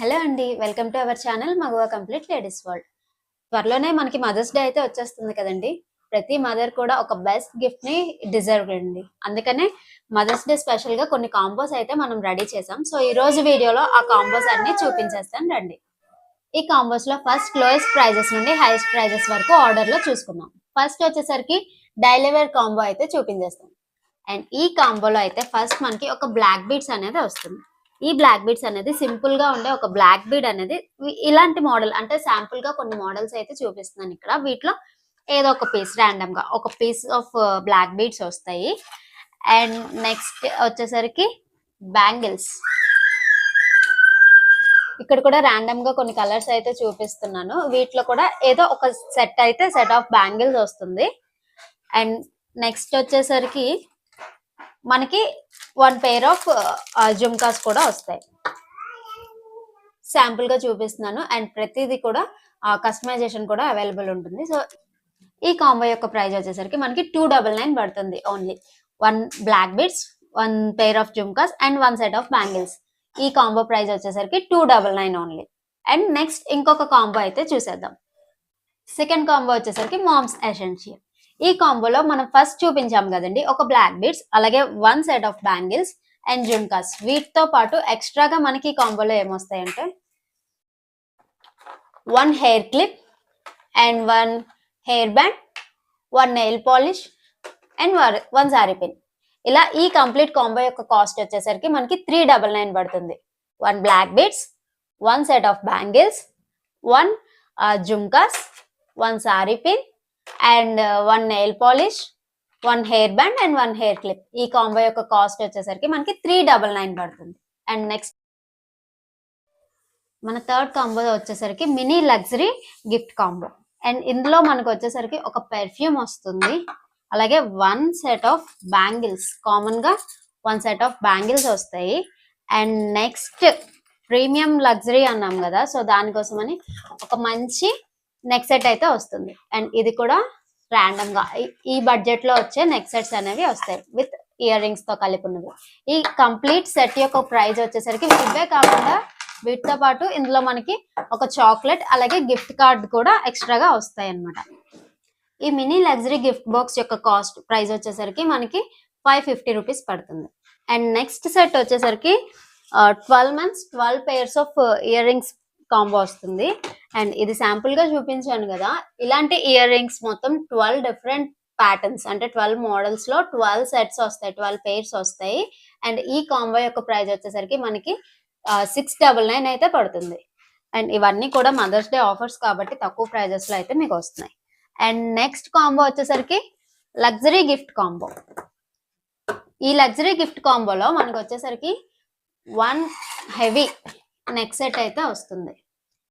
Hello అండి, welcome to our channel Maguva complete ladies world. త్వరలోనే మనకి మదర్స్ డే అయితే వచ్చేస్తుంది కదండి. ప్రతి మదర్ కూడా ఒక బెస్ట్ గిఫ్ట్ ని డిజర్వ్ అండి. అందుకనే మదర్స్ డే స్పెషల్ గా కొన్ని కాంబోస్ అయితే మనం రెడీ చేసాం. సో ఈ రోజు వీడియోలో ఆ కాంబోస్ అన్ని చూపించేస్తాను రండి. ఈ కాంబోస్ లో ఫస్ట్ లోయెస్ట్ ప్రైజెస్ నుండి హైయెస్ట్ ప్రైజెస్ వరకు ఆర్డర్ లో చూసుకుందాం. ఫస్ట్ వచ్చేసరికి డైలీ వేర్ కాంబో అయితే చూపించేస్తాం. అండ్ ఈ కాంబోలో అయితే ఫస్ట్ మనకి ఒక బ్లాక్ బీడ్స్ అనేది వస్తుంది. ఈ బ్లాక్ బీడ్స్ అనేది సింపుల్ గా ఉండే ఒక బ్లాక్ బీడ్ అనేది ఇలాంటి మోడల్ అంటే శాంపుల్ గా కొన్ని మోడల్స్ అయితే చూపిస్తున్నాను ఇక్కడ. వీటిలో ఏదో ఒక పీస్ ర్యాండమ్ గా ఒక పీస్ ఆఫ్ బ్లాక్ బీడ్స్ వస్తాయి. అండ్ నెక్స్ట్ వచ్చేసరికి బ్యాంగిల్స్. ఇక్కడ కూడా ర్యాండమ్ గా కొన్ని కలర్స్ అయితే చూపిస్తున్నాను. వీటిలో కూడా ఏదో ఒక సెట్ ఆఫ్ బ్యాంగిల్స్ వస్తుంది. అండ్ నెక్స్ట్ వచ్చేసరికి మనకి వన్ పెయిర్ ఆఫ్ జుమ్కాస్ కూడా వస్తాయి. శాంపుల్ గా చూపిస్తున్నాను. అండ్ ప్రతిదీ కూడా కస్టమైజేషన్ కూడా అవైలబుల్ ఉంటుంది. సో ఈ కాంబో యొక్క ప్రైస్ వచ్చేసరికి మనకి 299 పడుతుంది. Only one black beads, one pair of jhumkas and one set of bangles. ఈ కాంబో ప్రైస్ వచ్చేసరికి 299 ఓన్లీ. అండ్ నెక్స్ట్ ఇంకొక కాంబో అయితే చూసేద్దాం. సెకండ్ కాంబో వచ్చేసరికి మామ్స్ ఎసెన్షియల్. ఈ కాంబోలో మనం ఫస్ట్ చూపించాం కదండి, ఒక బ్లాక్ బీడ్స్ అలాగే one set of bangles and jhumkas. వీటితో పాటు ఎక్స్ట్రాగా మనకి ఈ కాంబోలో ఏమొస్తాయంటే one hair clip and one hair band, one nail polish and one sari pin. ఇలా ఈ కంప్లీట్ కాంబో యొక్క కాస్ట్ వచ్చేసరికి మనకి 399 పడుతుంది. One black beads, one set of bangles, one jhumkas, one sari pin and one nail polish, one hair band and one hair clip. ఈ combo యొక్క cost వచ్చేసరికి మనకి 399 పడుతుంది. అండ్ నెక్స్ట్ మన థర్డ్ కాంబో వచ్చేసరికి mini luxury gift combo. And ఇందులో మనకు వచ్చేసరికి ఒక పెర్ఫ్యూమ్ వస్తుంది, అలాగే one set of bangles. Common గా వన్ సెట్ ఆఫ్ బ్యాంగిల్స్ వస్తాయి. అండ్ నెక్స్ట్ ప్రీమియం లగ్జరీ అన్నాం కదా, సో దానికోసమని ఒక మంచి నెక్ సెట్ అయితే వస్తుంది. అండ్ ఇది కూడా ర్యాండమ్ గా ఈ బడ్జెట్ లో వచ్చే నెక్ సెట్స్ అనేవి వస్తాయి విత్ ఇయర్ రింగ్స్ తో కలిపి ఉన్నవి. ఈ కంప్లీట్ సెట్ యొక్క ప్రైస్ వచ్చేసరికి ఇవే కాకుండా వీటితో పాటు ఇందులో మనకి ఒక చాక్లెట్ అలాగే గిఫ్ట్ కార్డ్ కూడా ఎక్స్ట్రాగా వస్తాయి అన్నమాట. ఈ మినీ లగ్జరీ గిఫ్ట్ బాక్స్ యొక్క కాస్ట్ ప్రైస్ వచ్చేసరికి మనకి 550 రూపీస్ పడుతుంది. అండ్ నెక్స్ట్ సెట్ వచ్చేసరికి 12 months 12 pairs of ear rings combo వస్తుంది. అండ్ ఇది శాంపుల్ గా చూపించాను కదా, ఇలాంటి ఇయర్ రింగ్స్ మొత్తం 12 డిఫరెంట్ ప్యాటర్న్స్ అంటే 12 మోడల్స్ లో 12 సెట్స్ వస్తాయి, 12 pairs వస్తాయి. అండ్ ఈ కాంబో యొక్క ప్రైస్ వచ్చేసరికి మనకి 699 అయితే పడుతుంది. అండ్ ఇవన్నీ కూడా మదర్స్ డే ఆఫర్స్ కాబట్టి తక్కువ ప్రైజెస్ లో అయితే మీకు వస్తున్నాయి. అండ్ నెక్స్ట్ కాంబో వచ్చేసరికి లగ్జరీ గిఫ్ట్ కాంబో. ఈ లగ్జరీ గిఫ్ట్ కాంబోలో మనకు వచ్చేసరికి వన్ హెవీ నెక్ సెట్ అయితే వస్తుంది.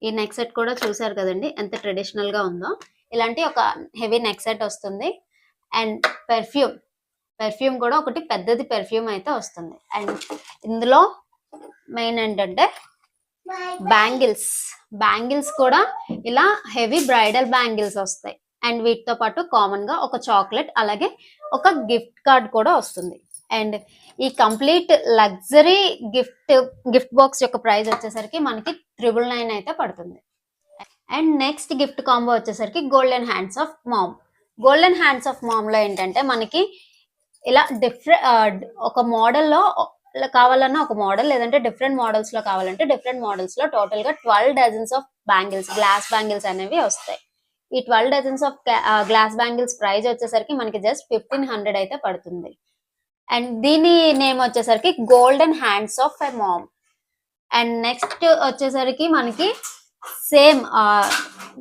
ఈ నెక్ సెట్ కూడా చూసారు కదండి ఎంత ట్రెడిషనల్ గా ఉందో. ఇలాంటి ఒక హెవీ నెక్ సెట్ వస్తుంది. అండ్ పెర్ఫ్యూమ్ కూడా ఒకటి పెద్దది పెర్ఫ్యూమ్ అయితే వస్తుంది. అండ్ ఇందులో మెయిన్ ఏంటంటే బ్యాంగిల్స్ కూడా ఇలా హెవీ బ్రైడల్ బ్యాంగిల్స్ వస్తాయి. అండ్ వీటితో పాటు కామన్ గా ఒక చాక్లెట్ అలాగే ఒక గిఫ్ట్ కార్డ్ కూడా వస్తుంది. అండ్ ఈ కంప్లీట్ లగ్జరీ గిఫ్ట్ బాక్స్ యొక్క ప్రైస్ వచ్చేసరికి మనకి 999 అయితే పడుతుంది. అండ్ నెక్స్ట్ గిఫ్ట్ కాంబో వచ్చేసరికి golden hands of mom. Golden hands of mom లో ఏంటంటే మనకి ఇలా ఒక మోడల్లో కావాలన్నా ఒక మోడల్, లేదంటే డిఫరెంట్ మోడల్స్ లో కావాలంటే డిఫరెంట్ మోడల్స్ లో టోటల్ గా 12 dozens of bangles, glass bangles అనేవి వస్తాయి. ఈ 12 dozens of glass bangles price వచ్చేసరికి మనకి జస్ట్ 1500 అయితే పడుతుంది. అండ్ దీని నేమ్ వచ్చేసరికి golden hands of a mom. And next వచ్చేసరికి మనకి సేమ్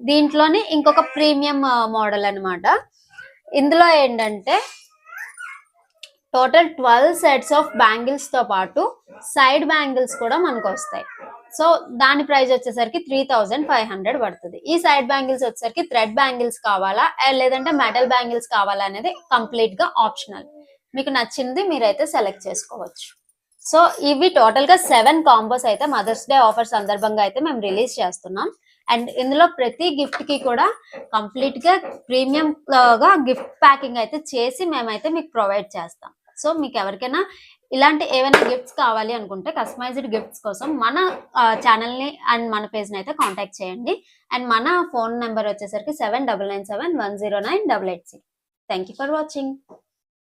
దీంట్లోనే ఇంకొక ప్రీమియం మోడల్ అన్నమాట. ఇందులో ఏంటంటే టోటల్ 12 సెట్స్ ఆఫ్ బ్యాంగిల్స్ తో పాటు సైడ్ బ్యాంగిల్స్ కూడా మనకు వస్తాయి. సో దాని ప్రైస్ వచ్చేసరికి 3500 పడుతుంది. ఈ సైడ్ బ్యాంగిల్స్ వచ్చేసరికి థ్రెడ్ బ్యాంగిల్స్ కావాలా లేదంటే మెటల్ బ్యాంగిల్స్ కావాలా అనేది కంప్లీట్ గా ఆప్షనల్. మీకు నచ్చింది మీరైతే సెలెక్ట్ చేసుకోవచ్చు. సో ఇవి టోటల్ గా 7 కాంబోస్ అయితే మదర్స్ డే ఆఫర్ సందర్భంగా అయితే మేము రిలీజ్ చేస్తున్నాం. అండ్ ఇందులో ప్రతి గిఫ్ట్ కి కూడా కంప్లీట్ గా ప్రీమియం గా గిఫ్ట్ ప్యాకింగ్ అయితే చేసి మేమైతే మీకు ప్రొవైడ్ చేస్తాం. సో మీకు ఎవరికైనా ఇలాంటి ఏమైనా గిఫ్ట్స్ కావాలి అనుకుంటే కస్టమైజ్డ్ గిఫ్ట్స్ కోసం మన ఛానల్ని అండ్ మన పేజ్ని అయితే కాంటాక్ట్ చేయండి. అండ్ మన ఫోన్ నెంబర్ వచ్చేసరికి 7997109886. Thank you for watching.